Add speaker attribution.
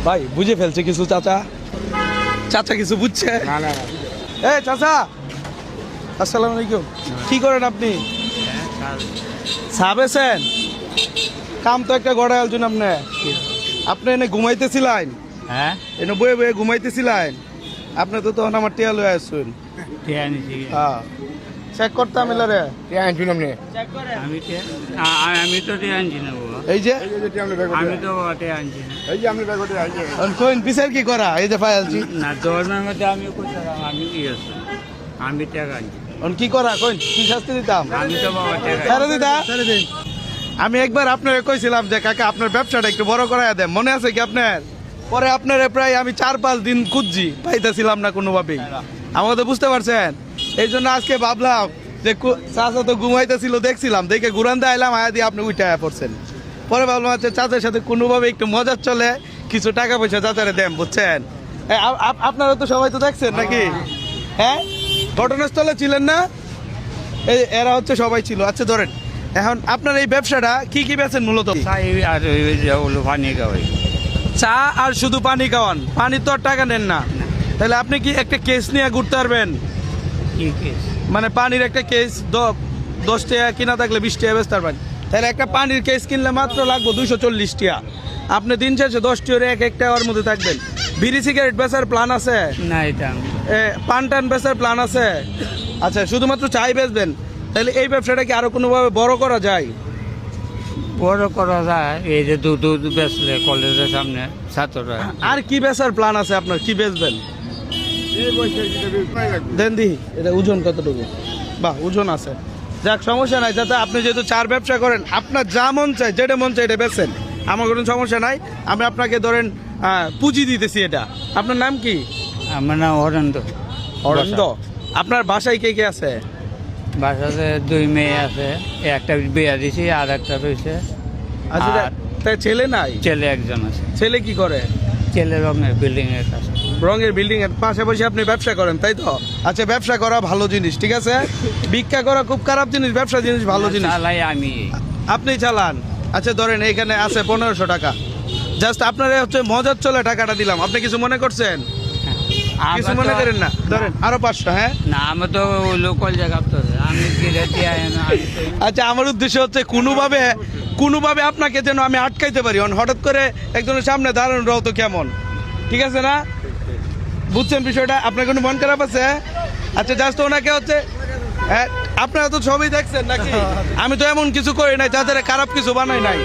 Speaker 1: ভাই বুঝে ফেলছে কিছু চাচা, চাচা কিছু বুঝছে। এই চাচা আসসালামু আলাইকুম, কি করেন আপনি? চা বেচেন? কাম তো একটা গড়ায় আলছুন আপনি। আপনি এনে ঘুমাইতেছিলেন?
Speaker 2: হ্যাঁ,
Speaker 1: এনে বয়ে বয়ে ঘুমাইতেছিলেন? আপনি তো তখন আমার টিয়া লয়ে আসছেন। হ্যাঁ, চেক করতাম এলারে।
Speaker 2: আমি তো আনছি না বাবা,
Speaker 1: এই যে
Speaker 2: আমি তো আনছি না।
Speaker 1: কোন পিসের কি করা? এই যে ফাইলছি
Speaker 2: না ধর্মের মধ্যে আমি করছিলাম, আমি কি আছি, আমি টাকা আনছি।
Speaker 1: কি করা? কোন কি শাস্তি দিতাম?
Speaker 2: আমি তো বাবা টাকা
Speaker 1: ছেড়ে দিতা? আমি একবার আপনার কইছিলাম যে কাকা আপনার ব্যবসাটা একটু বড় করায় দেন, মনে আছে কি আপনার? পরে আপনার প্রায় আমি 4-5 দিন খুঁজছি, পাইতেছিলাম না কোনোভাবেই। আমাকে তো বুঝতে পারছেন, এই জন্য আজকে ভাবলাম যে চাচা তো ঘুমাইতেছিল, দেখছিলাম, দেখে ঘুরান দিয়ে আইলাম, আয়া দিয়ে আপনি উঠে আয়া পড়ছেন। পরে ভাবলাম আচ্ছা চাচার সাথে কোনোভাবে একটু মজার চলে, কিছু টাকা পয়সা চাচারে দেন, বুঝছেন? আপনারা তো সবাই তো দেখছেন নাকি? হ্যাঁ, ঘটনাস্থলে ছিলেন না? এরা হচ্ছে সবাই ছিল। আচ্ছা ধরেন, এখন আপনার এই ব্যবসাটা কি কি বেচেন মূলত?
Speaker 2: আর হলো পানি খাওয়াই।
Speaker 1: চা আর শুধু পানি খাওয়ান? পানি তো আর টাকা নেন না। তাহলে আপনি কি একটা কেস নিয়ে ঘুরতে পারবেন?
Speaker 2: কি কেস?
Speaker 1: মানে পানির একটা কেস 10 টাকা কিনা থাকলে 20 টাকা বেচতে পারবেন। তাহলে একটা পানির কেস কিনলে মাত্র লাগবে 240 টাকা। আপনি দিন শেষে 10 টাকা এক টাকার মধ্যে থাকবেন। বিড়ি সিগারেট বেচার প্ল্যান আছে?
Speaker 2: না, এটা
Speaker 1: পান টান বেচার প্ল্যান আছে? আচ্ছা, শুধুমাত্র চাই বেচবেন। তাহলে এই ব্যবসাটা কি আরো কোনোভাবে বড় করা যায়?
Speaker 2: বড় করা যায়, এই যে দুধ বেচলে কলেজের সামনে ছাত্ররা।
Speaker 1: আর কি বেচার প্ল্যান আছে আপনার? কি বেচবেন? দেন দি, এটা ওজন কতটুকু? বাহ, ওজন আছে। যাক, সমস্যা নাই চাচা, আপনি যেহেতু চার ব্যবসা করেন, আপনার যা মন চায়, যেটা মন চায় এটা বেচেন, আমার কোনো সমস্যা নাই। আমি আপনাকে ধরেন পুঁজি দিতেছি। এটা আপনার নাম কি?
Speaker 2: আমার নাম অরন্দ।
Speaker 1: অরন্দ। আপনার বাসায় কে কে আছে?
Speaker 2: বাসাতে 2 মেয়ে আছে, একটা বিয়ে দিছি, আর একটা রয়েছে।
Speaker 1: আচ্ছা, তাই ছেলে নাই?
Speaker 2: ছেলে একজন আছে।
Speaker 1: ছেলে কি করে?
Speaker 2: ছেলে রঙের বিল্ডিং এর কাছে।
Speaker 1: রঙের বিল্ডিং এর পাশাপাশি আপনি ব্যবসা করেন, তাই তো? আচ্ছা, ব্যবসা করা ভালো জিনিস, ঠিক আছে। ভিক্ষা করা খুব খারাপ জিনিস, ব্যবসা জিনিস ভালো জিনিস।
Speaker 2: চালাই আমি।
Speaker 1: আপনি চালান। আচ্ছা ধরেন এখানে আছে 1500 টাকা, জাস্ট আপনারা হচ্ছে মজার চলে টাকাটা দিলাম, আপনি কিছু মনে করছেন? কিছু মনে করেন না? ধরেন আরো 500। হ্যাঁ
Speaker 2: না, আমি তো লোকাল জায়গা তো, আমি
Speaker 1: আচ্ছা, আমার উদ্দেশ্য হচ্ছে কোনোভাবে আপনাকে যেন আমি আটকাইতে পারি। হঠাৎ করে একজনের সামনে দাঁড়ানো তো কেমন, ঠিক আছে না? বুঝছেন বিষয়টা? আপনার কোনো মন খারাপ আছে? আচ্ছা, জাস্ট ওনাকে হচ্ছে, আপনারা তো সবই দেখছেন নাকি? আমি তো এমন কিছু করি নাই যাদের খারাপ কিছু বানাই নাই।